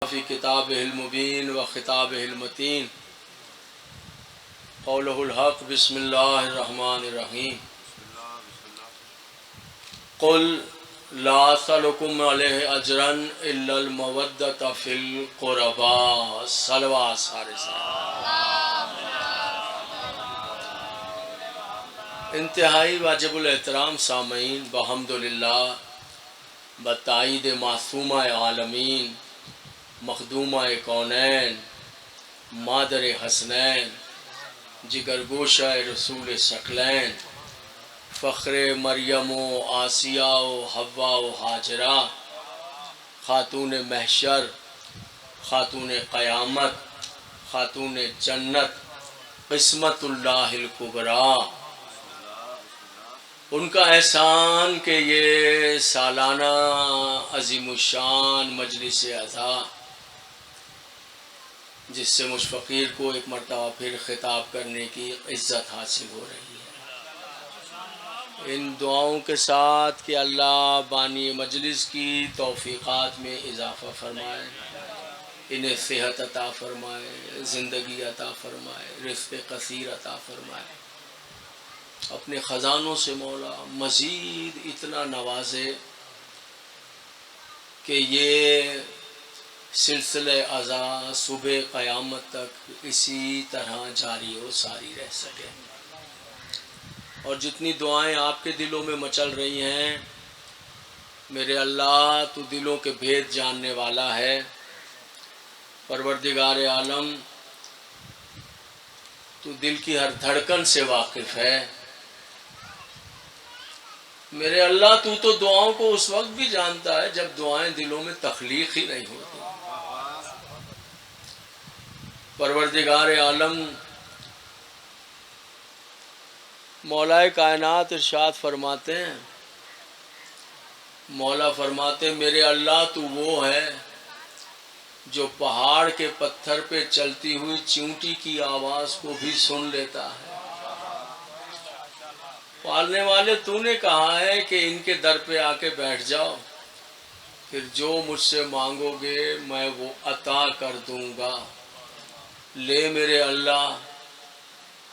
فی کتابہ المبین و خطابہ المتین قولہ الحق بسم اللہ الرحمن الرحیم قل لا اسألکم علیہ اجرا الا المودۃ فی القربى صلوات سارے انتہائی واجب الاحترام سامعین، بحمدللہ بتائید معصومہ عالمین، مخدومہ کونین، مادر حسنین، جگر گوشہ رسول ثقلین، فخر مریم و آسیہ و حوا و ہاجرہ، خاتون محشر، خاتون قیامت، خاتون جنت، قسمت اللہ الکبریٰ، ان کا احسان کہ یہ سالانہ عظیم الشان مجلس عزا، جس سے مجھ فقیر کو ایک مرتبہ پھر خطاب کرنے کی عزت حاصل ہو رہی ہے، ان دعاؤں کے ساتھ کہ اللہ بانی مجلس کی توفیقات میں اضافہ فرمائے، انہیں صحت عطا فرمائے، زندگی عطا فرمائے، رزق کثیر عطا فرمائے، اپنے خزانوں سے مولا مزید اتنا نوازے کہ یہ سلسلہ عزا صبح قیامت تک اسی طرح جاری و ساری رہ سکے۔ اور جتنی دعائیں آپ کے دلوں میں مچل رہی ہیں، میرے اللہ تو دلوں کے بھید جاننے والا ہے، پروردگار عالم تو دل کی ہر دھڑکن سے واقف ہے، میرے اللہ تو دعاؤں کو اس وقت بھی جانتا ہے جب دعائیں دلوں میں تخلیق ہی نہیں ہوتی۔ پروردگار عالم مولا کائنات ارشاد فرماتے ہیں، مولا فرماتے میرے اللہ تو وہ ہے جو پہاڑ کے پتھر پہ چلتی ہوئی چیونٹی کی آواز کو بھی سن لیتا ہے۔ پالنے والے تو نے کہا ہے کہ ان کے در پہ آ کے بیٹھ جاؤ، پھر جو مجھ سے مانگو گے میں وہ عطا کر دوں گا۔ لے میرے اللہ،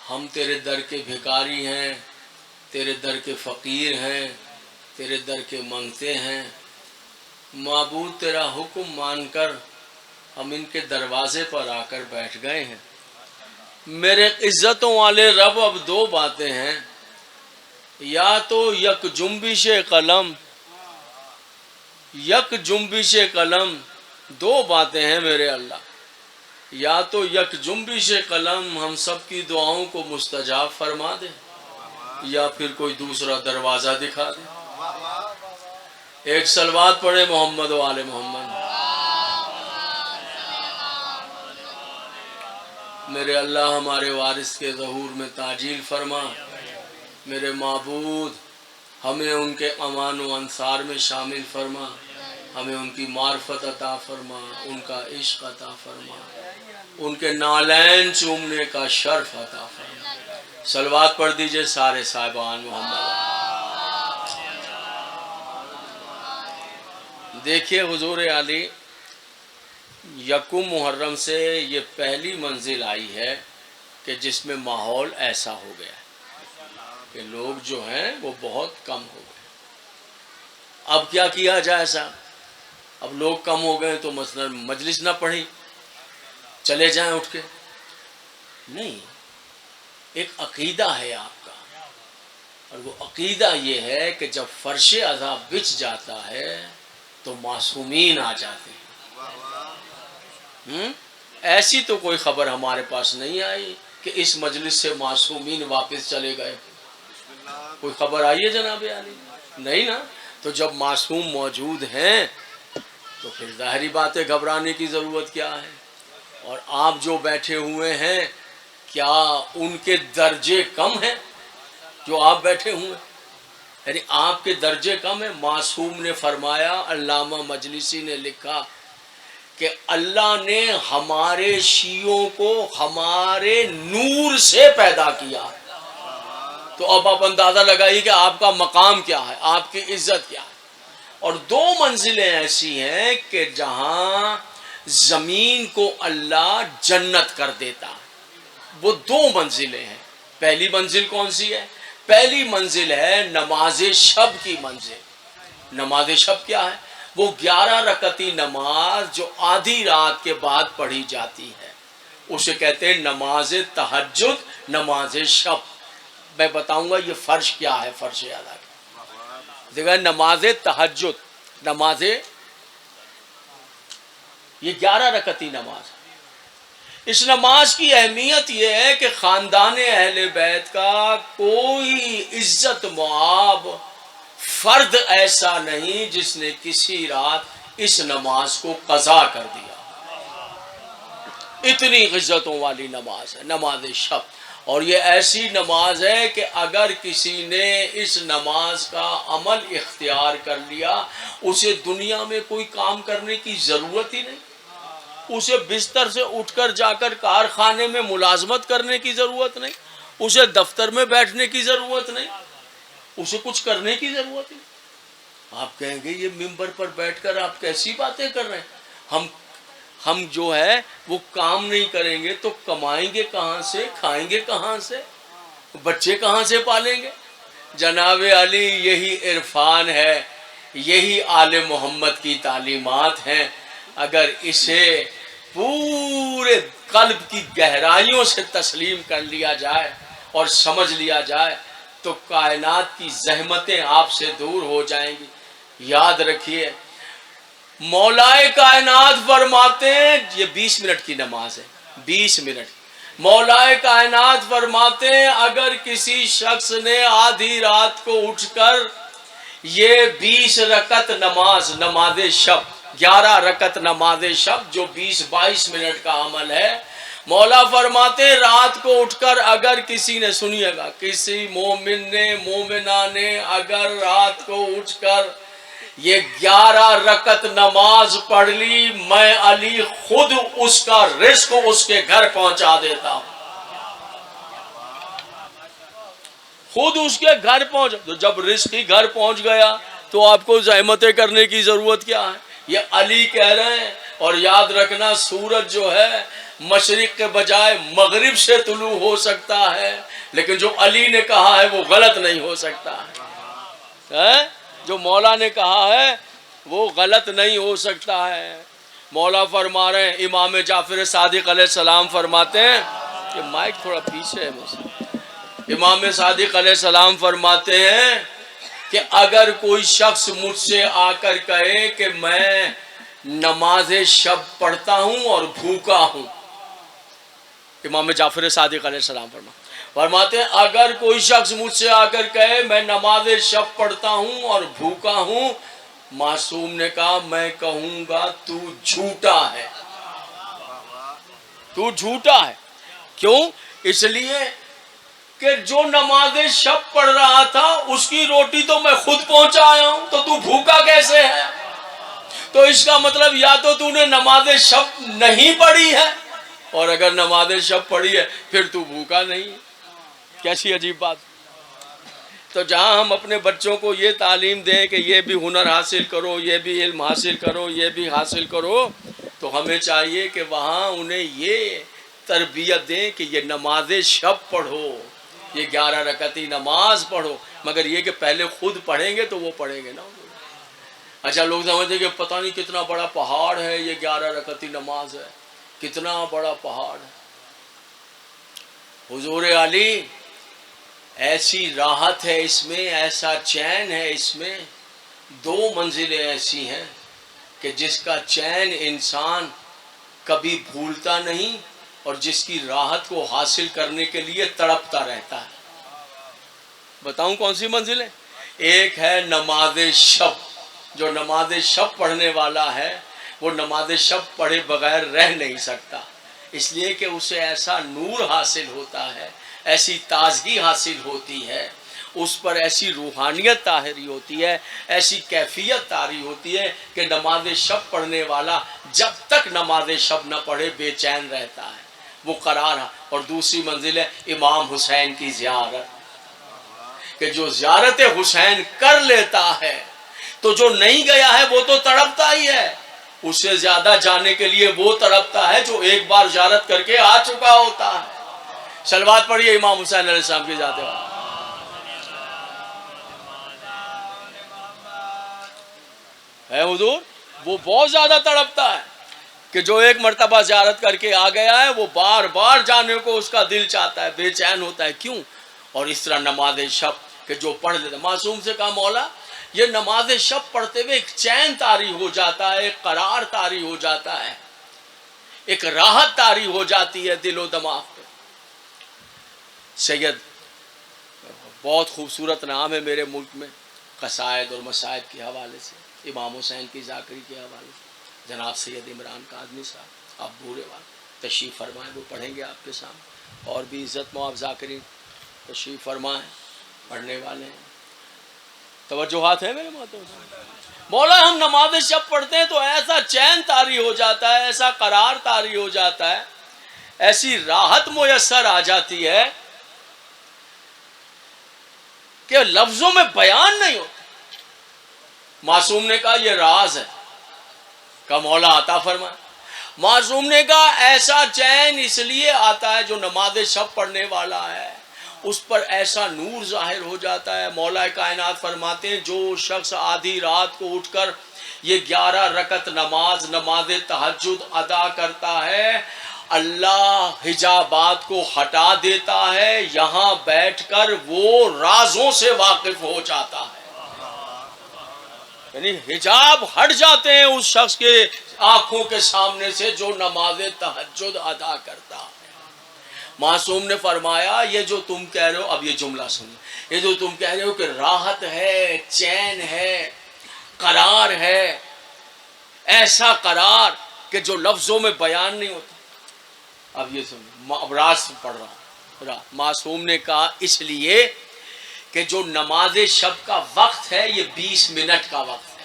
ہم تیرے در کے بھکاری ہیں، تیرے در کے فقیر ہیں، تیرے در کے منگتے ہیں، معبود تیرا حکم مان کر ہم ان کے دروازے پر آ کر بیٹھ گئے ہیں۔ میرے عزتوں والے رب اب دو باتیں ہیں، یا تو یک جنبش قلم، دو باتیں ہیں میرے اللہ، یا تو یک جنبش قلم ہم سب کی دعاؤں کو مستجاب فرما دے، یا پھر کوئی دوسرا دروازہ دکھا دے۔ ایک صلوات پڑھے محمد و آل محمد۔ میرے اللہ ہمارے وارث کے ظہور میں تعجیل فرما، میرے معبود ہمیں ان کے امان و انصار میں شامل فرما، ہمیں ان کی معرفت عطا فرما، ان کا عشق عطا فرما، ان کے نالین چومنے کا شرف عطا فرما۔ صلوات پڑھ دیجئے سارے صاحبان محمد۔ دیکھیے حضور علی، یکم محرم سے یہ پہلی منزل آئی ہے کہ جس میں ماحول ایسا ہو گیا ہے کہ لوگ جو ہیں وہ بہت کم ہو گئے۔ اب کیا کیا جائے صاحب؟ اب لوگ کم ہو گئے تو مثلا مجلس نہ پڑھی، چلے جائیں اٹھ کے؟ نہیں، ایک عقیدہ ہے آپ کا، اور وہ عقیدہ یہ ہے کہ جب فرش عذاب بچھ جاتا ہے تو معصومین آ جاتے ہیں۔ ایسی تو کوئی خبر ہمارے پاس نہیں آئی کہ اس مجلس سے معصومین واپس چلے گئے، کوئی خبر آئی ہے جناب عالی؟ نہیں نا۔ تو جب معصوم موجود ہیں تو پھر ظاہری بات ہے گھبرانے کی ضرورت کیا ہے؟ اور آپ جو بیٹھے ہوئے ہیں کیا ان کے درجے کم ہیں جو آپ بیٹھے ہوئے ہیں؟ یعنی آپ کے درجے کم ہیں؟ معصوم نے فرمایا، علامہ مجلسی نے لکھا کہ اللہ نے ہمارے شیعوں کو ہمارے نور سے پیدا کیا، تو اب آپ اندازہ لگائیے کہ آپ کا مقام کیا ہے، آپ کی عزت کیا ہے۔ اور دو منزلیں ایسی ہیں کہ جہاں زمین کو اللہ جنت کر دیتا ہے۔ وہ دو منزلیں ہیں۔ پہلی منزل کون سی ہے؟ پہلی منزل ہے نماز شب کی منزل۔ نماز شب کیا ہے؟ وہ 11 رکعتی نماز جو آدھی رات کے بعد پڑھی جاتی ہے، اسے کہتے ہیں نماز تہجد، نماز شب۔ میں بتاؤں گا یہ فرض کیا ہے، فرض ادا کیا۔ دیکھا، نماز تہجد، نماز یہ 11 رکعتی نماز۔ اس نماز کی اہمیت یہ ہے کہ خاندان اہل بیت کا کوئی عزت مآب فرد ایسا نہیں جس نے کسی رات اس نماز کو قضا کر دیا۔ اتنی عزتوں والی نماز ہے نماز شب، اور یہ ایسی نماز ہے کہ اگر کسی نے اس نماز کا عمل اختیار کر لیا، اسے دنیا میں کوئی کام کرنے کی ضرورت ہی نہیں، اسے بستر سے اٹھ کر جا کر کارخانے میں ملازمت کرنے کی ضرورت نہیں، اسے دفتر میں بیٹھنے کی ضرورت نہیں، اسے کچھ کرنے کی ضرورت نہیں۔ آپ کہیں گے یہ ممبر پر بیٹھ کر آپ کیسی باتیں کر رہے ہیں؟ ہم جو ہے وہ کام نہیں کریں گے تو کمائیں گے کہاں سے، کھائیں گے کہاں سے، بچے کہاں سے پالیں گے؟ جناب علی یہی عرفان ہے، یہی آل محمد کی تعلیمات ہیں۔ اگر اسے پورے قلب کی گہرائیوں سے تسلیم کر لیا جائے اور سمجھ لیا جائے تو کائنات کی زحمتیں آپ سے دور ہو جائیں گی۔ یاد رکھیے، مولائے کائنات فرماتے ہیں، یہ 20 منٹ کی نماز ہے، 20 منٹ۔ مولائے کائنات فرماتے ہیں اگر کسی شخص نے آدھی رات کو اٹھ کر یہ 20 رکعت نماز، نماز شب، 11 رکعت نماز شب جو 20-22 منٹ کا عمل ہے، مولا فرماتے ہیں رات کو اٹھ کر اگر کسی نے، سنیے گا، کسی مومن نے، مومنہ نے اگر رات کو اٹھ کر یہ 11 رکعت نماز پڑھ لی، میں علی خود اس کا رزق اس کے گھر پہنچا دیتا ہوں، خود اس کے گھر پہنچ۔ تو جب رزق ہی گھر پہنچ گیا تو آپ کو زحمتیں کرنے کی ضرورت کیا ہے؟ یہ علی کہہ رہے ہیں۔ اور یاد رکھنا، سورج جو ہے مشرق کے بجائے مغرب سے طلوع ہو سکتا ہے، لیکن جو علی نے کہا ہے وہ غلط نہیں ہو سکتا ہے۔ جو مولا نے کہا ہے وہ غلط نہیں ہو سکتا ہے۔ مولا فرما رہے ہیں، امام جعفر صادق علیہ السلام فرماتے ہیں، کہ مائک تھوڑا پیچھے ہے مجھ سے، امام صادق علیہ السلام فرماتے ہیں کہ اگر کوئی شخص مجھ سے آ کر کہے کہ میں نماز شب پڑھتا ہوں اور بھوکا ہوں، امام جعفر صادق علیہ السلام فرماتے ہیں اگر کوئی شخص مجھ سے آ کر کہے میں نماز شب پڑھتا ہوں اور بھوکا ہوں، معصوم نے کہا میں کہوں گا تو جھوٹا ہے، تو جھوٹا ہے۔ کیوں؟ اس لیے کہ جو نماز شب پڑھ رہا تھا اس کی روٹی تو میں خود پہنچایا ہوں، تو بھوکا کیسے ہے؟ تو اس کا مطلب یا تو نے نماز شب نہیں پڑھی ہے، اور اگر نماز شب پڑھی ہے پھر تو بھوکا نہیں۔ کیسی عجیب بات۔ تو جہاں ہم اپنے بچوں کو یہ تعلیم دیں کہ یہ بھی ہنر حاصل کرو، یہ بھی علم حاصل کرو، یہ بھی حاصل کرو، تو ہمیں چاہیے کہ وہاں انہیں یہ تربیت دیں کہ یہ نماز شب پڑھو، یہ 11 رکعتی نماز پڑھو، مگر یہ کہ پہلے خود پڑھیں گے تو وہ پڑھیں گے نا۔ اچھا، لوگ سمجھتے ہیں کہ پتہ نہیں کتنا بڑا پہاڑ ہے یہ 11 رکعتی نماز ہے، کتنا بڑا پہاڑ ہے۔ حضور علی ایسی راحت ہے اس میں، ایسا چین ہے اس میں، 2 منزلیں ایسی ہیں کہ جس کا چین انسان کبھی بھولتا نہیں اور جس کی راحت کو حاصل کرنے کے لیے تڑپتا رہتا ہے۔ بتاؤں کون سی منزل ہے؟ ایک ہے نماز شب، جو نماز شب پڑھنے والا ہے وہ نماز شب پڑھے بغیر رہ نہیں سکتا، اس لیے کہ اسے ایسا نور حاصل ہوتا ہے، ایسی تازگی حاصل ہوتی ہے، اس پر ایسی روحانیت طاہری ہوتی ہے، ایسی کیفیت طاری ہوتی ہے کہ نماز شب پڑھنے والا جب تک نماز شب نہ پڑھے بے چین رہتا ہے، وہ قرار ہے۔ اور دوسری منزل ہے امام حسین کی زیارت، کہ جو زیارت حسین کر لیتا ہے تو جو نہیں گیا ہے وہ تو تڑپتا ہی ہے، اسے زیادہ جاننے کے لیے وہ تڑپتا ہے جو ایک بار زیارت کر کے آ چکا ہوتا ہے۔ صلوات پڑھیے امام حسین علیہ السلام کی ذات ہے۔ حضور وہ بہت زیادہ تڑپتا ہے کہ جو ایک مرتبہ زیارت کر کے آ گیا ہے وہ بار بار جانے کو اس کا دل چاہتا ہے، بے چین ہوتا ہے۔ کیوں؟ اور اس طرح نماز شب کہ جو پڑھ لیتا، معصوم سے کہا مولا یہ نماز شب پڑھتے ہوئے ایک چین طاری ہو جاتا ہے، ایک قرار طاری ہو جاتا ہے، ایک راحت طاری ہو جاتی ہے دل و دماغ پہ۔ سید بہت خوبصورت نام ہے میرے ملک میں، قصائد اور مصائب کے حوالے سے، امام حسین کی ذاکری کے حوالے سے جناب سید عمران کاظمی صاحب، آپ بورے والے تشریف فرمائیں، وہ پڑھیں گے آپ کے سامنے، اور بھی عزت مآب ذاکرین تشریف فرمائیں، پڑھنے والے ہیں۔ توجہات ہیں میرے ماتوں سے؟ مولا ہم نماز شب پڑھتے ہیں تو ایسا چین طاری ہو جاتا ہے، ایسا قرار طاری ہو جاتا ہے، ایسی راحت میسر آ جاتی ہے کہ لفظوں میں بیان نہیں ہوتا۔ معصوم نے کہا یہ راز ہے، کہ مولا عطا فرمائے۔ معصوم نے کہا ایسا چین اس لیے آتا ہے جو نماز شب پڑھنے والا ہے اس پر ایسا نور ظاہر ہو جاتا ہے۔ مولا کائنات فرماتے ہیں جو شخص آدھی رات کو اٹھ کر یہ 11 رکعت نماز تہجد ادا کرتا ہے، اللہ حجابات کو ہٹا دیتا ہے، یہاں بیٹھ کر وہ رازوں سے واقف ہو جاتا ہے، یعنی حجاب ہٹ جاتے ہیں اس شخص کے آنکھوں کے سامنے سے جو نماز تہجد ادا کرتا ہے۔ معصوم نے فرمایا یہ جو تم کہہ رہے ہو، اب یہ جملہ سنیں، یہ جو تم کہہ رہے ہو کہ راحت ہے، چین ہے، قرار ہے، ایسا قرار کہ جو لفظوں میں بیان نہیں ہوتا، اب یہ سنیں، اب راز پڑھ رہا ہوں۔ معصوم نے کہا اس لیے کہ جو نماز شب کا وقت ہے یہ 20 منٹ کا وقت ہے،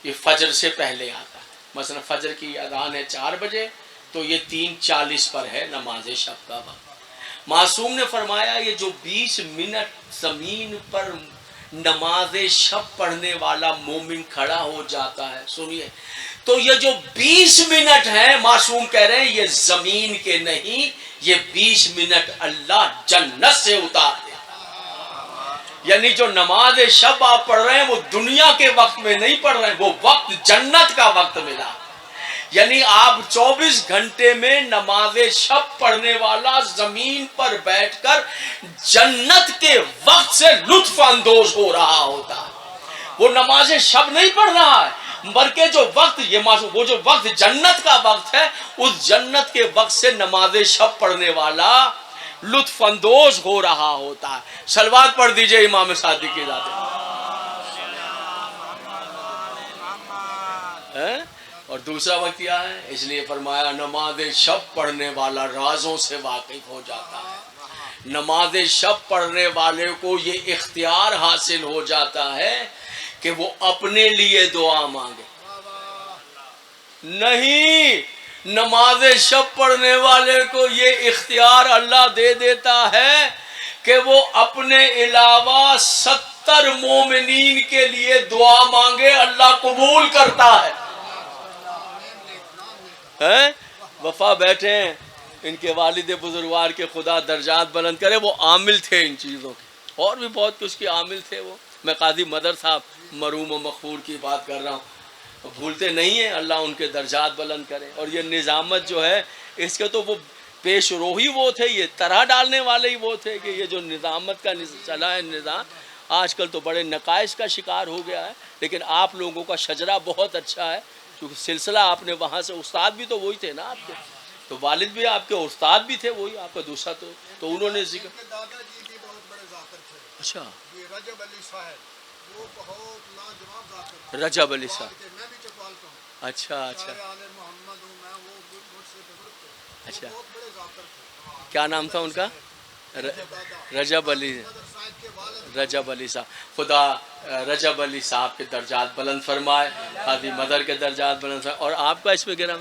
یہ فجر سے پہلے آتا ہے۔ مثلا فجر کی اذان ہے 4 بجے تو یہ 3:40 پر ہے نماز شب کا وقت۔ معصوم نے فرمایا یہ جو 20 منٹ زمین پر نماز شب پڑھنے والا مومن کھڑا ہو جاتا ہے، سنیے، تو یہ جو 20 منٹ ہیں معصوم کہہ رہے ہیں یہ زمین کے نہیں، یہ 20 منٹ اللہ جنت سے اتار دے، یعنی جو نماز شب آپ پڑھ رہے ہیں وہ دنیا کے وقت میں نہیں پڑھ رہے ہیں، وہ وقت جنت کا وقت ملا، یعنی آپ 24 گھنٹے میں نماز شب پڑھنے والا زمین پر بیٹھ کر جنت کے وقت سے لطف اندوز ہو رہا ہوتا ہے، وہ نماز شب نہیں پڑھ رہا ہے بلکہ جو وقت وہ جو وقت جنت کا وقت ہے اس جنت کے وقت سے نماز شب پڑھنے والا لطف اندوز ہو رہا ہوتا ہے۔ صلوات پڑھ دیجئے امام صادق کی ذات ہے۔ اور دوسرا وقت کیا ہے؟ اس لیے فرمایا نماز شب پڑھنے والا رازوں سے واقف ہو جاتا ہے، نماز شب پڑھنے والے کو یہ اختیار حاصل ہو جاتا ہے کہ وہ اپنے لیے دعا مانگے، نہیں، نماز شب پڑھنے والے کو یہ اختیار اللہ دے دیتا ہے کہ وہ اپنے علاوہ 70 مومنین کے لیے دعا مانگے، اللہ قبول کرتا ہے۔ وفا بیٹھے ہیں، ان کے والد بزرگوار کے خدا درجات بلند کرے، وہ عامل تھے ان چیزوں کے، اور بھی بہت کچھ کے عامل تھے وہ۔ میں قاضی مدر صاحب مرحوم و مغفور کی بات کر رہا ہوں، بھولتے نہیں ہیں، اللہ ان کے درجات بلند کرے۔ اور یہ نظامت جو ہے اس کے تو وہ پیش روہی وہ تھے، یہ طرح ڈالنے والے ہی وہ تھے کہ یہ جو نظامت کا چلا ہے نظام آج کل تو بڑے نقائص کا شکار ہو گیا ہے، لیکن آپ لوگوں کا شجرہ بہت اچھا ہے، کیونکہ سلسلہ آپ نے وہاں سے، استاد بھی تو وہی تھے نا آپ کے، تو والد بھی آپ کے، استاد بھی تھے وہی آپ کا دوسرا، تو انہوں نے ذکر، دادا جی بھی بہت بڑے ذاکر تھے، اچھا رجب علی صاحب، وہ بہت لاجواب ذاکر تھے، رجب علی صاحب، میں بھی چکوال کا ہوں، اچھا اچھا، آل محمد ہوں میں، وہ مجھ سے بزرگ تھے، اچھا، بہت بڑے ذاکر تھے۔ کیا نام تھا ان کا؟ رجب علی، صاحب کے والد رجب علی صاحب، خدا رجب علی صاحب کے درجات بلند فرمائے، قاضی مدر کے درجات بلند فرمائے، اور آپ کا اس میں گرام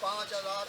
5000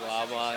واہ واہ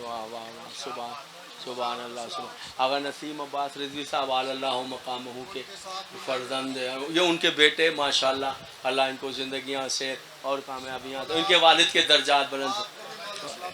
واہ واہ واہ سبحان سبحان اللہ سبحان آقا نسیم عباس رضوی صاحب علی اللہ مقامہ کے فرزند ہیں، یہ ان کے بیٹے ماشاءاللہ اللہ ان کو زندگیاں سے اور کامیابیاں ان کے والد کے درجات بلند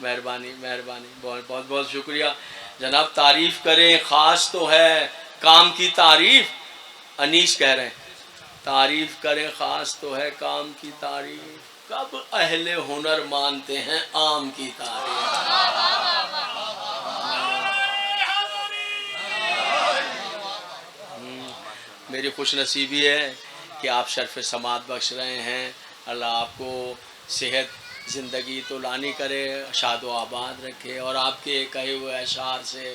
مہربانی مہربانی بہت بہت بہت شکریہ جناب۔ تعریف کریں خاص تو ہے کام کی تعریف، انیس کہہ رہے ہیں تعریف کریں خاص تو ہے کام کی تعریف، کب اہل ہنر مانتے ہیں عام کی تعریف۔ میری خوش نصیبی ہے کہ آپ شرف سماعت بخش رہے ہیں، اللہ آپ کو صحت زندگی طولانی کرے، شاد و آباد رکھے، اور آپ کے کہے ہوئے اشعار سے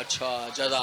اچھا جزا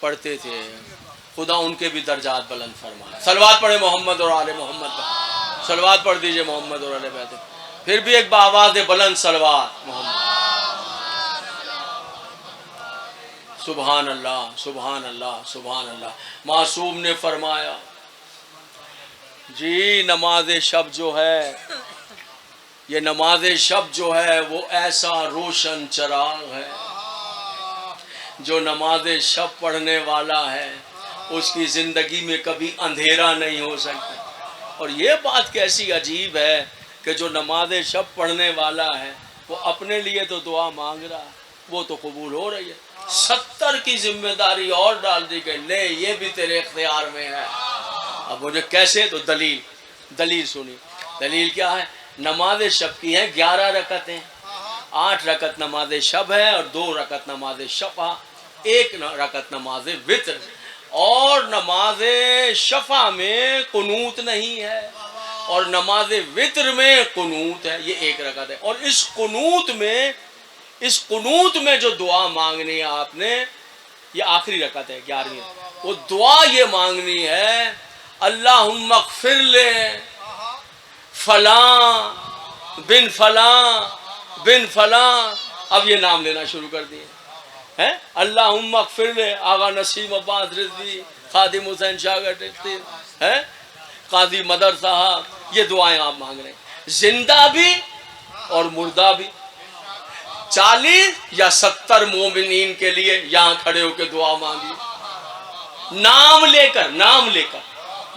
پڑھتے تھے، خدا ان کے بھی درجات بلند فرمائے۔ صلوات پڑھے محمد اور آل محمد پر، صلوات پڑھ دیجئے محمد اور آل بیت، پھر بھی ایک بآواز بلند صلوات محمد۔ سبحان اللہ سبحان اللہ سبحان اللہ۔ معصوم نے فرمایا جی نماز شب جو ہے، یہ نماز شب جو ہے وہ ایسا روشن چراغ ہے، جو نماز شب پڑھنے والا ہے اس کی زندگی میں کبھی اندھیرا نہیں ہو سکتا۔ اور یہ بات کیسی عجیب ہے کہ جو نماز شب پڑھنے والا ہے وہ اپنے لیے تو دعا مانگ رہا ہے، وہ تو قبول ہو رہی ہے، 70 کی ذمہ داری اور ڈال دی گئی، لے یہ بھی تیرے اختیار میں ہے۔ اب مجھے کیسے؟ تو دلیل سنی۔ دلیل کیا ہے؟ نماز شب کی ہے 11 رکعتیں، 8 رکعت نماز شب ہے اور 2 رکعت نماز شفع، 1 رکعت نماز وتر، اور نماز شفع میں قنوت نہیں ہے اور نماز وتر میں قنوت ہے، یہ 1 رکعت ہے۔ اور اس قنوت میں جو دعا مانگنی ہے آپ نے، یہ آخری رکعت ہے 11ویں، وہ دعا یہ مانگنی ہے اللہم اغفر لے فلاں بن فلاں بن فلاں، اب یہ نام لینا شروع کر دیے ہیں، اللہم اغفر لے آغا نسیم عباس رضوی، خادم حسین شاہ ہے، قاضی مدر صاحب، یہ دعائیں آپ مانگ رہے ہیں، زندہ بھی اور مردہ بھی۔ 40 یا 70 مومنین کے لیے یہاں کھڑے ہو کے دعا مانگی، نام لے کر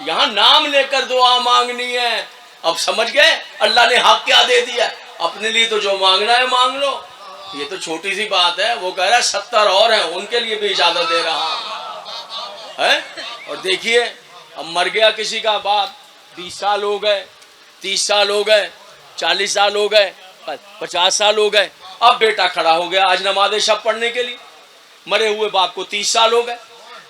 یہاں نام لے کر دعا مانگنی ہے۔ اب سمجھ گئے اللہ نے حق کیا دے دیا؟ اپنے لیے تو جو مانگنا ہے مانگ لو، یہ تو چھوٹی سی بات ہے، وہ کہہ رہا ہے 70 اور ہیں ان کے لیے بھی اجازت دے رہا ہے۔ اور دیکھیے اب مر گیا کسی کا باپ، 20 سال ہو گئے، 30 سال ہو گئے، 40 سال ہو گئے، 50 سال ہو گئے، اب بیٹا کھڑا ہو گیا آج نماز شب پڑھنے کے لیے، مرے ہوئے باپ کو 30 سال ہو گئے،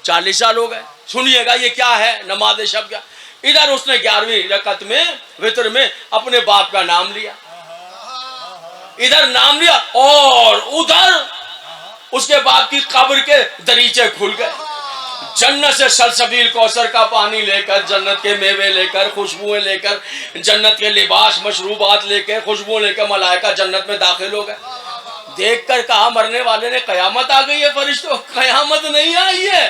40 سال ہو گئے۔ سنیے گا یہ کیا ہے نماز شب کیا؟ ادھر اس نے 11ویں رکعت میں وتر میں اپنے باپ کا نام لیا، ادھر نام لیا، اور ادھر اس کے باپ کی قبر کے دریچے کھل گئے، جنت سے سلسبیل کوثر کا پانی لے کر، جنت کے میوے لے کر، خوشبوئیں لے کر، جنت کے لباس مشروبات لے کے، خوشبو لے کر ملائکہ جنت میں داخل ہو گئے۔ دیکھ کر کہا مرنے والے نے قیامت آ گئی ہے فرشتوں؟ قیامت نہیں آئی ہے،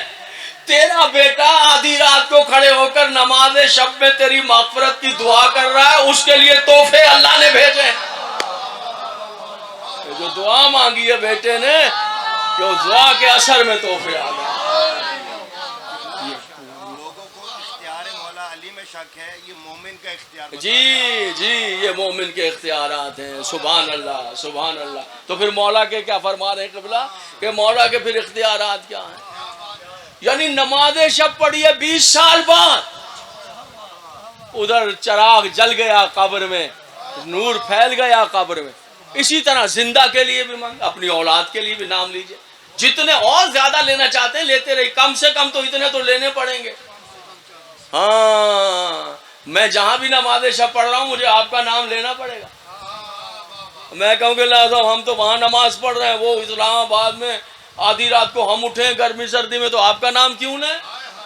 تیرا بیٹا آدھی رات کو کھڑے ہو کر نماز شب میں تیری مغفرت کی دعا کر رہا ہے، اس کے لیے تحفے اللہ نے بھیجے۔ جو دعا مانگی ہے بیٹے نے کہ اس دعا کے اثر میں تحفے آ گئے۔ لوگوں کو اختیار مولا علی میں شک ہے، یہ مومن کا اختیار جی یہ مومن کے اختیارات ہیں، سبحان اللہ سبحان اللہ۔ تو پھر مولا کے کیا فرما رہے ہیں قبلہ کہ مولا کے پھر اختیارات کیا ہیں؟ یعنی نماز شب پڑھی ہے 20 سال بعد، ادھر چراغ جل گیا قبر میں، نور پھیل گیا قبر میں۔ اسی طرح زندہ کے لیے بھی مانگ، اپنی اولاد کے لیے بھی نام لیجئے، جتنے اور زیادہ لینا چاہتے ہیں لیتے رہی، کم سے کم تو اتنے تو لینے پڑیں گے۔ ہاں میں جہاں بھی نماز شب پڑھ رہا ہوں مجھے آپ کا نام لینا پڑے گا۔ میں کہوں کہ اللہ صاحب ہم تو وہاں نماز پڑھ رہے ہیں، وہ اسلام آباد میں آدھی رات کو ہم اٹھیں گرمی سردی میں، تو آپ کا نام کیوں لیں،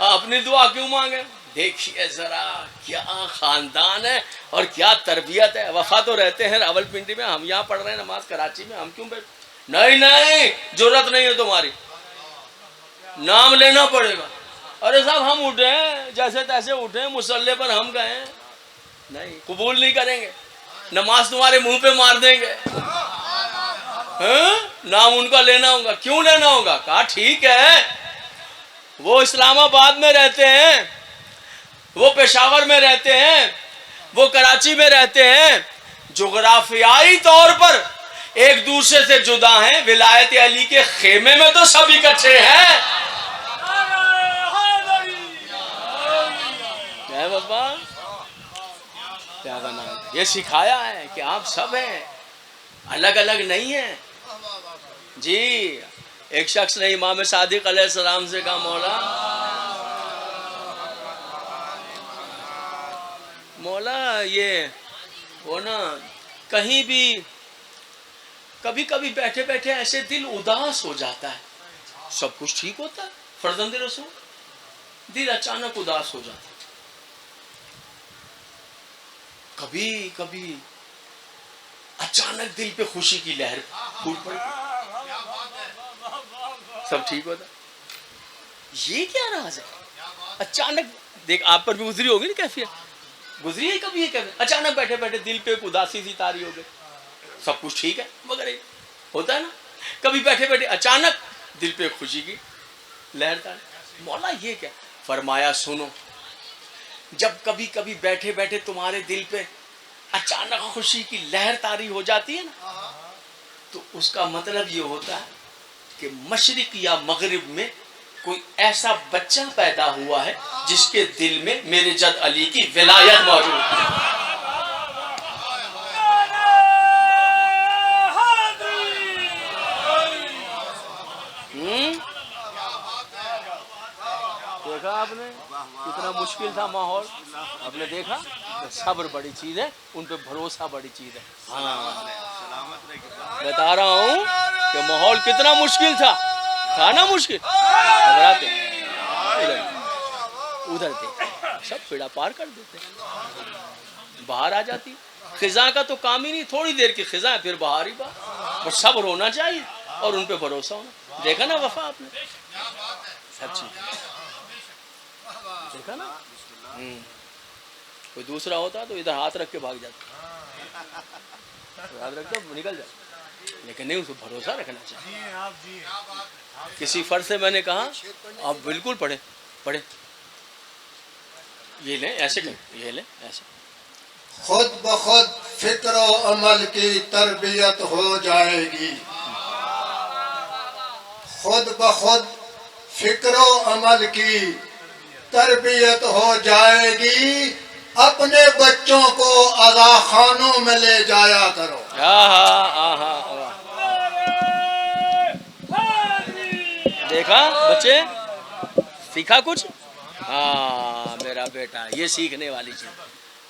اپنی دعا کیوں مانگیں؟ دیکھیے ذرا کیا خاندان ہے اور کیا تربیت ہے. وفا تو رہتے ہیں راولپنڈی میں، ہم یہاں پڑھ رہے ہیں نماز کراچی میں، ہم کیوں بیٹھ؟ نہیں ضرورت نہیں ہے تمہاری، نام لینا پڑے گا. ارے صاحب ہم اٹھے ہیں جیسے تیسے اٹھے، مصلی پر ہم گئے ہیں، نہیں قبول نہیں کریں گے، نماز تمہارے منہ پہ مار دیں گے. نام ان کا لینا ہوگا. کیوں لینا ہوگا؟ کہا ٹھیک ہے، وہ اسلام آباد میں رہتے ہیں، وہ پشاور میں رہتے ہیں، وہ کراچی میں رہتے ہیں، جغرافیائی طور پر ایک دوسرے سے جدا ہیں، ولایت علی کے خیمے میں تو سب اکٹھے ہیں. بابا یہ سکھایا ہے کہ آپ سب ہیں، الگ الگ نہیں ہیں. جی ایک شخص نے امام صادق علیہ السلام سے کہا مولا یہ وہ نا کہیں بھی کبھی کبھی بیٹھے بیٹھے ایسے دل اداس ہو جاتا ہے، سب کچھ ٹھیک ہوتا ہے فرزند رسول، دل اچانک اداس ہو جاتا ہے. کبھی کبھی اچانک دل پہ خوشی کی لہر پھوٹ پڑتی، سب ٹھیک ہوتا. یہ کیا راز ہے؟ اچانک دیکھ آپ پر بھی گزری ہوگی نا کیفیت، گزری ہے کبھی یہ کیفیت، اچانک بیٹھے بیٹھے دل پہ ایک اداسی سی تاری ہو گئی، سب کچھ ٹھیک ہے مگر ہوتا ہے نا. کبھی بیٹھے بیٹھے اچانک دل پہ خوشی کی لہر تاری. مولا یہ کیا؟ فرمایا سنو، جب کبھی کبھی بیٹھے بیٹھے تمہارے دل پہ اچانک خوشی کی لہر طاری ہو جاتی ہے نا، تو اس کا مطلب یہ ہوتا ہے کہ مشرق یا مغرب میں کوئی ایسا بچہ پیدا ہوا ہے جس کے دل میں میرے جد علی کی ولایت موجود ہے. دیکھا آپ نے کتنا مشکل تھا ماحول، آپ نے دیکھا. صبر بڑی چیز ہے، ان پہ بھروسہ بڑی چیز ہے. بتا رہا ہوں کہ ماحول کتنا مشکل تھا نا مشکل. حضرات ادھر تھے سب پیڑا پار کر دیتے، باہر آ جاتی. خزاں کا تو کام ہی نہیں، تھوڑی دیر کی خزاں ہے پھر باہر ہی باہر. بس صبر ہونا چاہیے اور ان پہ بھروسہ ہونا. دیکھا نا وفا آپ نے سچی، دیکھا نا. کوئی دوسرا ہوتا تو ادھر ہاتھ رکھ کے بھاگ جاتا، ہاتھ رکھ کے نکل جاتا، لیکن نہیں، اس کو بھروسہ رکھنا چاہیے. کسی فرد سے میں نے کہا آپ بالکل پڑھے یہ لیں ایسے کریں، یہ لیں ایسے. خود بخود فکر و عمل کی تربیت ہو جائے گی، خود بخود فکر و عمل کی تربیت ہو جائے گی. اپنے بچوں کو اذاخانوں میں لے جایا کرو. دیکھا بچے، سیکھا کچھ؟ میرا بیٹا یہ سیکھنے والی چیز،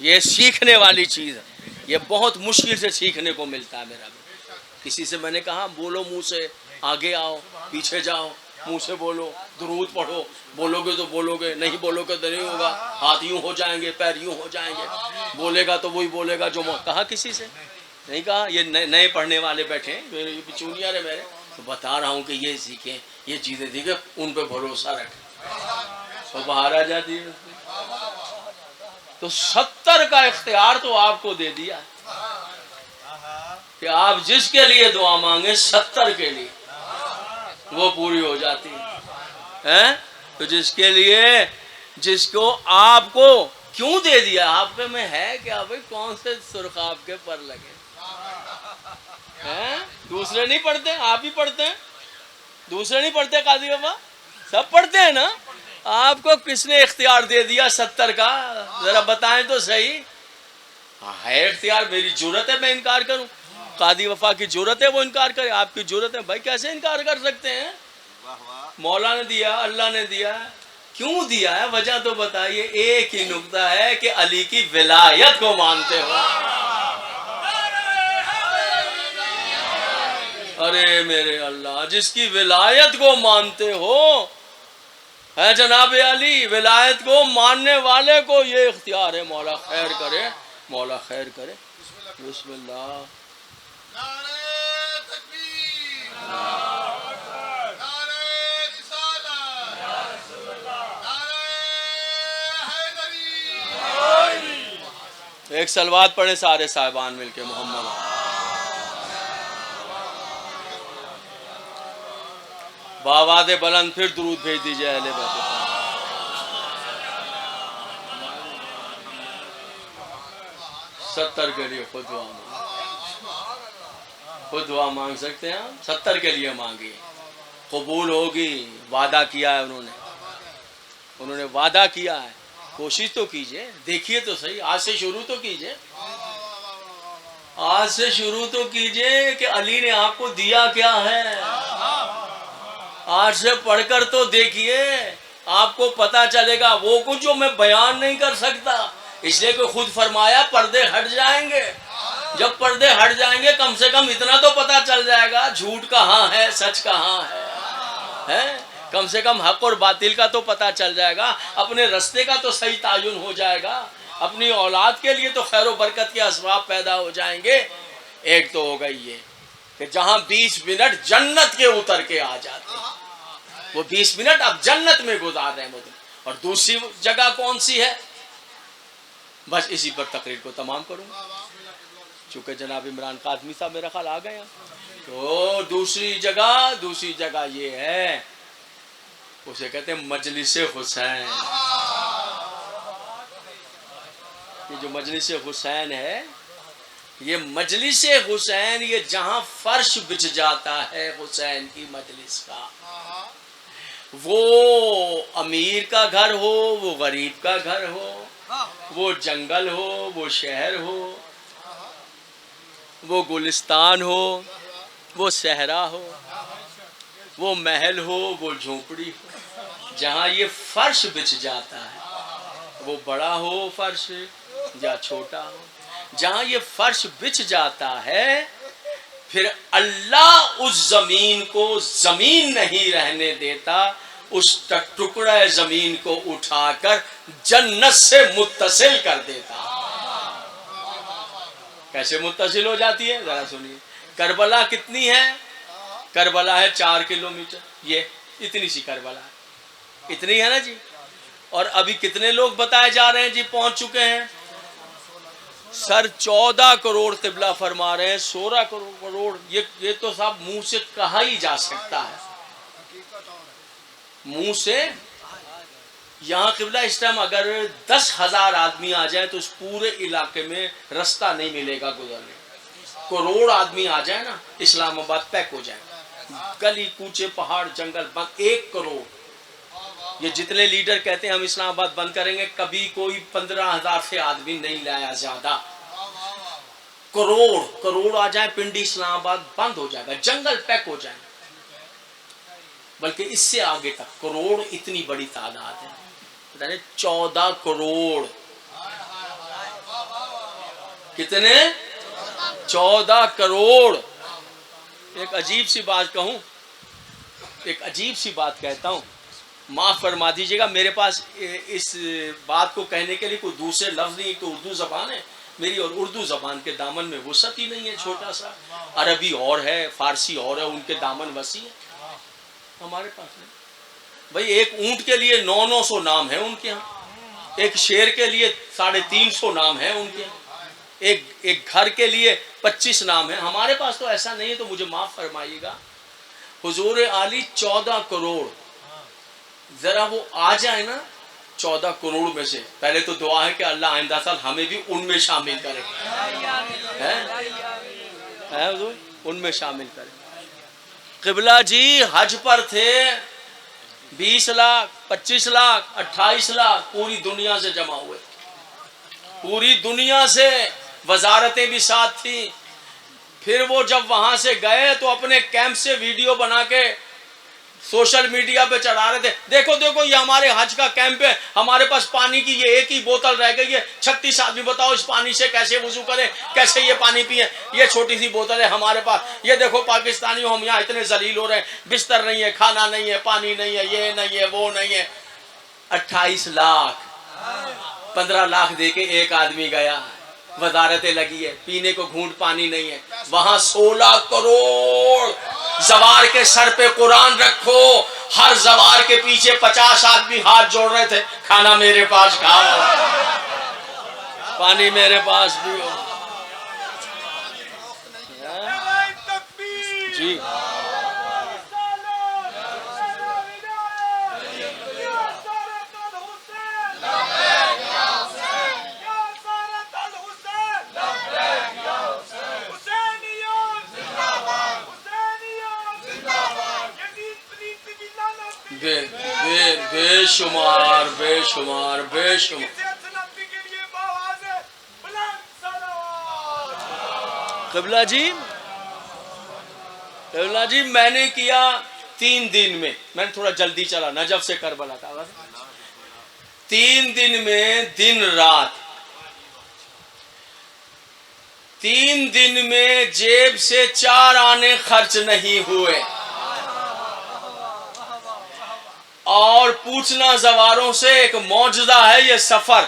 یہ سیکھنے والی چیز ہے، یہ بہت مشکل سے سیکھنے کو ملتا ہے میرا بیٹا. کسی سے میں نے کہا بولو منہ سے، آگے آؤ پیچھے جاؤ، منہ سے بولو، درود پڑھو، بولو گے تو بولو گے، نہیں بولو گے تو نہیں ہوگا. ہاتھ یوں ہو جائیں گے، پیر یوں ہو جائیں گے، بولے گا تو وہی بولے گا جو کہا. کسی سے نہیں کہا. یہ نئے پڑھنے والے بیٹھے ہیں، چونیار ہے میرے، تو بتا رہا ہوں کہ یہ سیکھیں، یہ چیزیں سیکھیں، ان پہ بھروسہ رکھیں. تو باہر آ جاتی ہے. تو 70 کا اختیار تو آپ کو دے دیا کہ آپ جس کے لیے دعا مانگے 70 کے لیے وہ پوری ہو جاتی ہے. تو جس کے لیے، جس کو آپ کو کیوں دے دیا، آپ پہ میں ہے کہ بھائی کون سے سرخ آپ کے پر لگے. دوسرے نہیں پڑھتے، آپ ہی پڑھتے ہیں. دوسرے نہیں پڑھتے قاضی بابا، سب پڑھتے ہیں نا. آپ کو کس نے اختیار دے دیا 70 کا؟ ذرا بتائیں تو صحیح. ہے اختیار، میری جرت ہے میں انکار کروں؟ قاضی وفا کی جرت ہے وہ انکار کرے؟ آپ کی جرت ہے بھائی، کیسے انکار کر سکتے ہیں؟ مولا نے دیا، اللہ نے دیا. کیوں دیا ہے وجہ تو بتائیے. ایک ہی نقطہ ہے کہ علی کی ولایت کو مانتے ہو. ارے میرے اللہ، جس کی ولایت کو مانتے ہو ہے جناب علی، ولایت کو ماننے والے کو یہ اختیار ہے. مولا خیر کرے، مولا خیر کرے. بسم اللہ. نعرہ تکبیر، نعرہ رسالت، نعرہ حیدری. ایک صلوات پڑھیں سارے صاحبان مل کے محمد. بآواز بلند پھر درود بھیج دیجئے اہل بیت. 70 کے لیے خود دعا خود دعا مانگ سکتے ہیں آپ. 70 کے لیے مانگی، قبول ہوگی. وعدہ کیا ہے انہوں نے وعدہ کیا ہے. کوشش تو کیجئے، دیکھیے تو صحیح. آج سے شروع تو کیجئے، آج سے شروع تو کیجئے کہ علی نے آپ کو دیا کیا ہے. آج سے پڑھ کر تو دیکھیے، آپ کو پتا چلے گا. وہ کچھ جو میں بیان نہیں کر سکتا، اس لیے کہ خود فرمایا پردے ہٹ جائیں گے. جب پردے ہٹ جائیں گے کم سے کم اتنا تو پتا چل جائے گا جھوٹ کہاں ہے سچ کہاں ہے. کم سے کم حق اور باطل کا تو پتا چل جائے گا. اپنے رستے کا تو صحیح تعین ہو جائے گا. اپنی اولاد کے لیے تو خیر و برکت کے اسباب پیدا ہو جائیں گے. ایک تو ہو گئی یہ کہ جہاں 20 منٹ جنت کے اتر کے آ جاتے ہیں، وہ 20 منٹ اب جنت میں گزار رہے ہیں. اور دوسری جگہ کون سی ہے؟ بس اسی پر تقریر کو تمام کروں، چونکہ جناب عمران قاسمی صاحب میرا خیال آ گئے ہیں. تو دوسری جگہ یہ ہے، اسے کہتے ہیں مجلس حسین. یہ جو مجلس حسین ہے، یہ مجلس حسین، یہ جہاں فرش بچھ جاتا ہے حسین کی مجلس کا، وہ امیر کا گھر ہو، وہ غریب کا گھر ہو، وہ جنگل ہو، وہ شہر ہو، وہ گلستان ہو، وہ صحرا ہو، وہ محل ہو، وہ جھونپڑی ہو، جہاں یہ فرش بچھ جاتا ہے، وہ بڑا ہو فرش یا چھوٹا ہو، جہاں یہ فرش بچھ جاتا ہے، پھر اللہ اس زمین کو زمین نہیں رہنے دیتا. اس ٹکڑا زمین کو اٹھا کر جنت سے متصل کر دیتا. کیسے متصل ہو جاتی ہے ذرا سنیے. کربلا کتنی ہے؟ کربلا ہے 4 کلومیٹر. یہ اتنی سی کربلا ہے، اتنی ہے نا جی. اور ابھی کتنے لوگ بتائے جا رہے ہیں جی پہنچ چکے ہیں؟ سر 14 کروڑ قبلہ فرما رہے ہیں. 16 کروڑ. یہ تو صاحب منہ سے کہا ہی جا سکتا ہے، منہ سے. یہاں قبلہ اس ٹائم اگر 10,000 آدمی آ جائیں تو اس پورے علاقے میں رستہ نہیں ملے گا گزرنے. کروڑ آدمی آ جائیں نا، اسلام آباد پیک ہو جائے. گلی کوچے پہاڑ جنگل بند. 1 کروڑ. یہ جتنے لیڈر کہتے ہیں ہم اسلام آباد بند کریں گے، کبھی کوئی 15,000 سے آدمی نہیں لایا زیادہ. کروڑ آ جائیں پنڈی اسلام آباد بند ہو جائے گا، جنگل پیک ہو جائیں. بلکہ اس سے آگے تک کروڑ اتنی بڑی تعداد ہے. 14 کروڑ. کتنے؟ 14 کروڑ. ایک عجیب سی بات کہوں، ایک عجیب سی بات کہتا ہوں، معاف فرما دیجیے گا. میرے پاس اس بات کو کہنے کے لیے کوئی دوسرے لفظ نہیں. تو اردو زبان ہے میری، اور اردو زبان کے دامن میں وسعت ہی نہیں ہے. چھوٹا سا عربی اور ہے، فارسی اور ہے، ان کے دامن وسیع ہے، ہمارے پاس نہیں. بھائی ایک اونٹ کے لیے 900 نام ہیں ان کے ہاں، ایک شیر کے لیے 350 نام ہیں ان کے ہاں، ایک گھر کے لیے 25 نام ہیں. ہمارے پاس تو ایسا نہیں ہے. تو مجھے معاف فرمائیے گا، حضور علی 14 کروڑ. ذرا وہ آ جائے نا 14 کروڑ میں سے. پہلے تو دعا ہے کہ اللہ آئندہ سال ہمیں بھی ان میں شامل کرے، حضور ان میں شامل کرے. قبلہ جی حج پر تھے 20 لاکھ 25 لاکھ 28 لاکھ پوری دنیا سے جمع ہوئے، پوری دنیا سے. وزارتیں بھی ساتھ تھیں. پھر وہ جب وہاں سے گئے تو اپنے کیمپ سے ویڈیو بنا کے سوشل میڈیا پہ چڑھا رہے تھے، دیکھو دیکھو یہ ہمارے حج کا کیمپ ہے، ہمارے پاس پانی کی یہ ایک ہی بوتل رہ گئی ہے، 36 آدمی بتاؤ اس پانی سے کیسے وضو کریں، کیسے یہ پانی پئیں، یہ چھوٹی سی بوتل ہے ہمارے پاس، یہ دیکھو پاکستانیوں ہم یہاں اتنے ذلیل ہو رہے ہیں، بستر نہیں ہے، کھانا نہیں ہے، پانی نہیں ہے، یہ نہیں ہے، وہ نہیں ہے۔ 28 لاکھ 15 لاکھ دے کے ایک آدمی گیا، وزارتیں لگی ہے، پینے کو گھونٹ پانی نہیں ہے، وہاں 16 کروڑ زوار کے سر پہ قرآن رکھو، ہر زوار کے پیچھے 50 آدمی ہاتھ جوڑ رہے تھے، کھانا میرے پاس کھاؤ، پانی میرے پاس پیو۔ جی بے شمار بے شمار بے شمار۔ قبلہ جی میں نے کیا 3 دن میں، میں نے تھوڑا جلدی چلا، نجف سے کربلا تھا، 3 دن میں دن رات، 3 دن میں جیب سے 4 آنے خرچ نہیں ہوئے، اور پوچھنا زواروں سے ایک معجزہ ہے یہ سفر،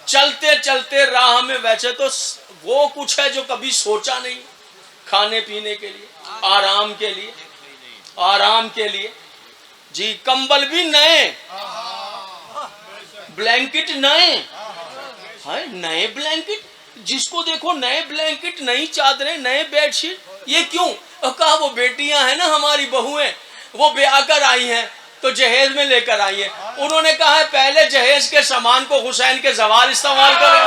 چلتے چلتے راہ میں ویسے تو وہ کچھ ہے جو کبھی سوچا نہیں، کھانے پینے کے لیے، آرام کے لیے، جی کمبل بھی نئے، بلینکٹ نئے بلینکٹ، جس کو دیکھو نئے بلینکٹ، نئی چادریں، نئے بیڈ شیٹ، یہ کیوں؟ کہا وہ بیٹیاں ہیں نا ہماری بہویں، وہ بیاہ کر آئی ہیں تو جہیز میں لے کر آئی ہیں، انہوں نے کہا ہے پہلے جہیز کے سامان کو حسین کے زوار استعمال کریں۔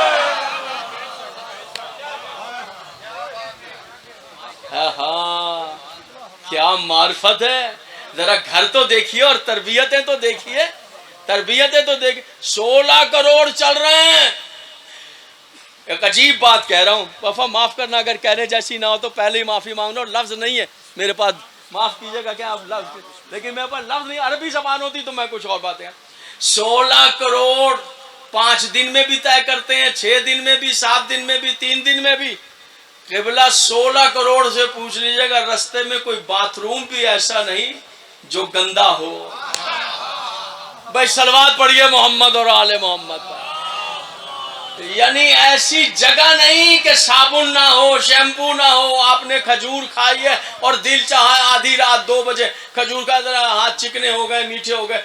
ہاں کیا معرفت ہے، ذرا گھر تو دیکھیے اور تربیتیں تو دیکھیے، 16 کروڑ چل رہے ہیں۔ ایک عجیب بات کہہ رہا ہوں، وفا معاف کرنا اگر کہنے جیسی نہ ہو تو پہلے ہی معافی مانگ لو، لفظ نہیں ہے میرے پاس، معاف کیجئے گا کیا آپ لفظ، لیکن میرے پاس لفظ نہیں، عربی زبان ہوتی تو میں کچھ اور باتیں۔ 16 کروڑ 5 دن میں بھی طے کرتے ہیں، 6 دن میں بھی، 7 دن میں بھی، 3 دن میں بھی۔ قبلہ 16 کروڑ سے پوچھ لیجئے گا رستے میں کوئی باتھ روم بھی ایسا نہیں جو گندا ہو۔ بھائی صلوات پڑھیے محمد اور آل محمد پر، یعنی ایسی جگہ نہیں کہ صابن نہ ہو، شیمپو نہ ہو، آپ نے کھجور کھائی ہے اور دل چاہا آدھی رات 2 بجے کھجور کا ذرا ہاتھ چکنے ہو گئے، میٹھے ہو گئے،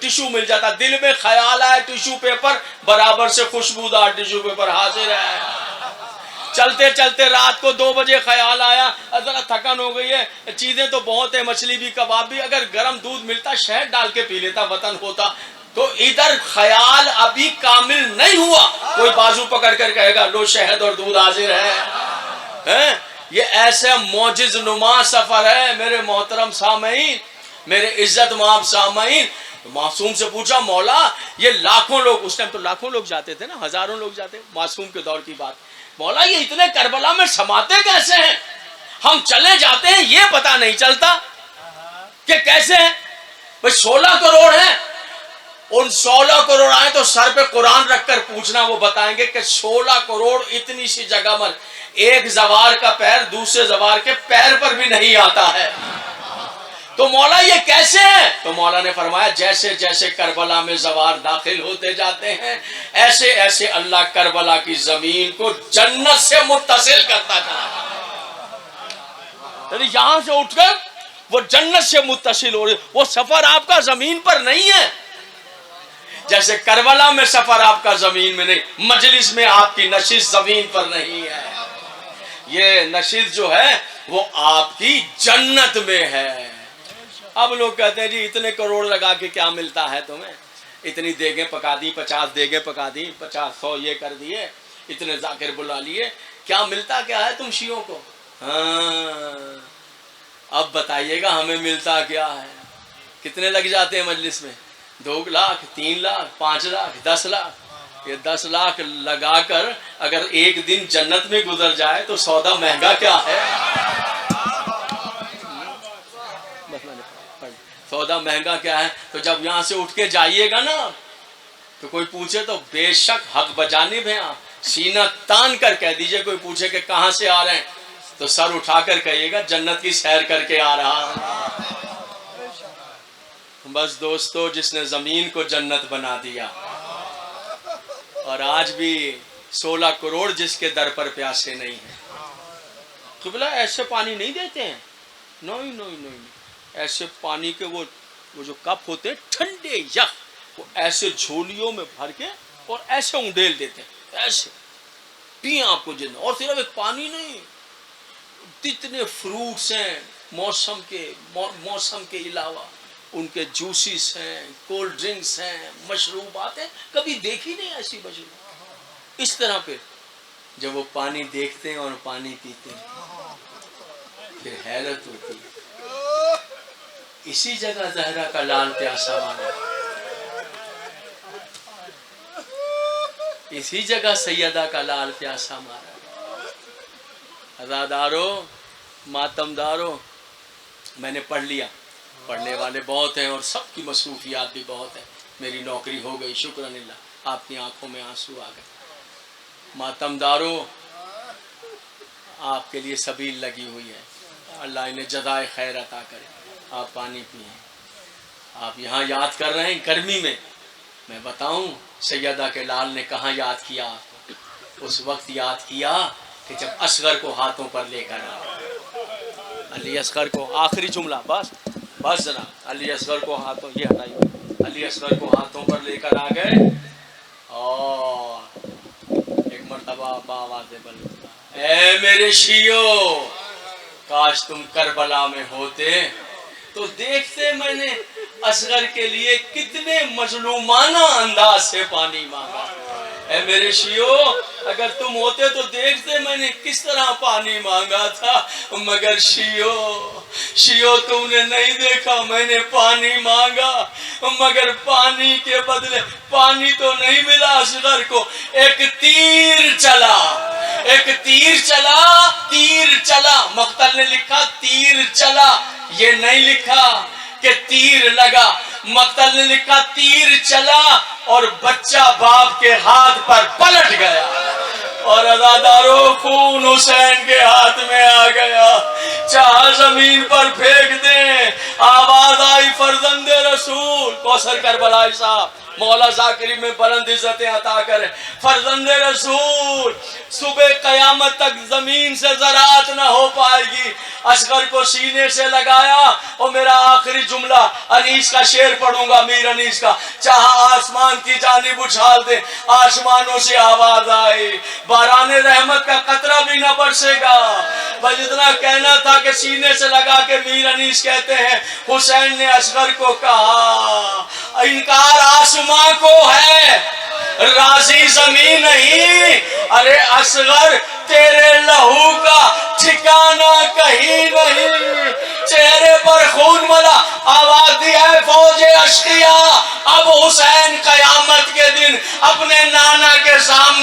ٹیشو مل جاتا، دل میں خیال آیا ٹیشو پیپر برابر سے خوشبودار ٹیشو پیپر حاضر ہے۔ چلتے چلتے رات کو 2 بجے خیال آیا ذرا تھکن ہو گئی ہے، چیزیں تو بہت ہیں، مچھلی بھی، کباب بھی، اگر گرم دودھ ملتا شہد ڈال کے پی لیتا، وطن ہوتا۔ تو ادھر خیال ابھی کامل نہیں ہوا، کوئی بازو پکڑ کر کہے گا لو شہد اور دودھ حاضر ہے۔ یہ ایسے معجز نما سفر ہے میرے محترم سامعین، میرے عزت مآب سامعین۔ معصوم سے پوچھا مولا یہ لاکھوں لوگ، اس ٹائم تو لاکھوں لوگ جاتے تھے نا، ہزاروں لوگ جاتے، معصوم کے دور کی بات، مولا یہ اتنے کربلا میں سماتے کیسے ہیں؟ ہم چلے جاتے ہیں یہ پتا نہیں چلتا کہ کیسے ہیں۔ بھئی 16 کروڑ ہیں، ان 16 کروڑ آئے تو سر پہ قرآن رکھ کر پوچھنا، وہ بتائیں گے کہ 16 کروڑ اتنی سی جگہ پر ایک زوار کا پیر دوسرے زوار کے پیر پر بھی نہیں آتا ہے، تو مولا یہ کیسے ہے؟ تو مولا نے فرمایا جیسے جیسے کربلا میں زوار داخل ہوتے جاتے ہیں ایسے ایسے اللہ کربلا کی زمین کو جنت سے متصل کرتا چلا، یعنی یہاں سے اٹھ کر وہ جنت سے متصل ہو رہے، وہ سفر آپ کا زمین پر نہیں ہے، جیسے کربلا میں سفر آپ کا زمین میں نہیں، مجلس میں آپ کی نشست زمین پر نہیں ہے، یہ نشست جو ہے وہ آپ کی جنت میں ہے۔ اب لوگ کہتے ہیں جی اتنے کروڑ لگا کے کیا ملتا ہے تمہیں، اتنی دیگیں پکا دی، 50 دیگیں پکا دی، 50-100 یہ کر دیے، اتنے ذاکر بلا لیے، کیا ملتا کیا ہے تم شیعوں کو؟ ہاں اب بتائیے گا ہمیں ملتا کیا ہے؟ کتنے لگ جاتے ہیں مجلس میں؟ 2 لاکھ 3 لاکھ 5 لاکھ 10 لاکھ، یہ 10 لاکھ لگا کر اگر ایک دن جنت میں گزر جائے تو سودا مہنگا کیا ہے؟ سودا مہنگا کیا ہے؟ تو جب یہاں سے اٹھ کے جائیے گا نا تو کوئی پوچھے تو بے شک حق بجانب ہیں آپ، سینہ تان کر کہہ دیجئے. کوئی پوچھے کہ کہاں سے آ رہے ہیں تو سر اٹھا کر کہیے گا جنت کی سیر کر کے آ رہا ہوں. بس دوستو، جس نے زمین کو جنت بنا دیا اور آج بھی 16 کروڑ جس کے در پر پیاسے نہیں ہیں. قبلہ ایسے پانی نہیں دیتے ہیں، نہیں، ایسے پانی کے وہ جو کپ ہوتے ہیں ٹھنڈے یخ، وہ ایسے جھولیوں میں بھر کے اور ایسے اونڈیل دیتے ہیں، ایسے پئیں آپ کو جن. اور صرف ایک پانی نہیں، جتنے فروٹس ہیں موسم کے علاوہ، ان کے جوسز ہیں، کولڈ ڈرنکس ہیں، مشروبات ہیں. کبھی دیکھی نہیں ایسی مشروب. اس طرح پہ جب وہ پانی دیکھتے ہیں اور پانی پیتے ہیں پھر حیرت ہوتی ہے. اسی جگہ زہرا کا لال پیاسا مارا، اسی جگہ سیدہ کا لال پیاسا مارا. عزادارو، ماتمدارو، میں نے پڑھ لیا. پڑھنے والے بہت ہیں اور سب کی مصروفیات بھی بہت ہیں. میری نوکری ہو گئی، شکران اللہ. آپ کی آنکھوں میں آنسو آ گئے. ماتمدارو، آپ کے لیے سبیل لگی ہوئی ہے، اللہ انہیں جزائے خیر عطا کرے. آپ پانی پئیں. آپ یہاں یاد کر رہے ہیں گرمی میں بتاؤں سیدہ کے لال نے کہاں یاد کیا آپ کو؟ اس وقت یاد کیا کہ جب اصغر کو ہاتھوں پر لے کر آ. علی اصغر کو، آخری جملہ، بس جناب، علی اصغر کو ہاتھوں، یہ ہٹائیے، علی اصغر کو ہاتھوں پر لے کر آ گئے اور ایک مرتبہ بآواز بلند، اے میرے شیعو، کاش تم کربلا میں ہوتے تو دیکھتے میں نے اصغر کے لیے کتنے مظلومانہ انداز سے پانی مانگا. اے میرے شیعو، اگر تم ہوتے تو دیکھتے میں نے کس طرح پانی مانگا تھا. مگر شیعو تم نے نہیں دیکھا، میں نے پانی مانگا مگر پانی کے بدلے پانی تو نہیں ملا. اصغر کو ایک تیر چلا. مقتل نے لکھا تیر چلا، یہ نہیں لکھا کہ تیر لگا. مقتل نے لکھا تیر چلا اور بچہ باپ کے ہاتھ پر پلٹ گیا اور عزادارو خون حسین کے ہاتھ میں آ گیا. چاہا زمین پر پھینک دیں. آواز آئی فرزند رسول. کوثر کربلائی صاحب مولا ذاکری میں بلند عزتیں عطا کرے. فرزند رسول، صبح قیامت تک زمین سے زراعت نہ ہو پائے گی. اصغر کو سینے سے لگایا اور میرا آخری جملہ انیس کا شعر پڑھوں گا، میر انیس کا. چاہا آسمان کی جانب اچھال دے، آسمانوں سے آواز آئی، باران رحمت کا قطرہ بھی نہ برسے گا. بس اتنا کہنا تھا کہ سینے سے لگا کے میر انیس کہتے ہیں حسین نے اصغر کو کہا انکار آسمان کو ہے، راضی زمین نہیں. ارے اصغر تیرے لہو کا ٹھکانہ کہیں نہیں. چہرے پر خون ملا، آواز دی ہے فوج اشقیا. اب حسین قیامت کے دن اپنے نانا کے سامنے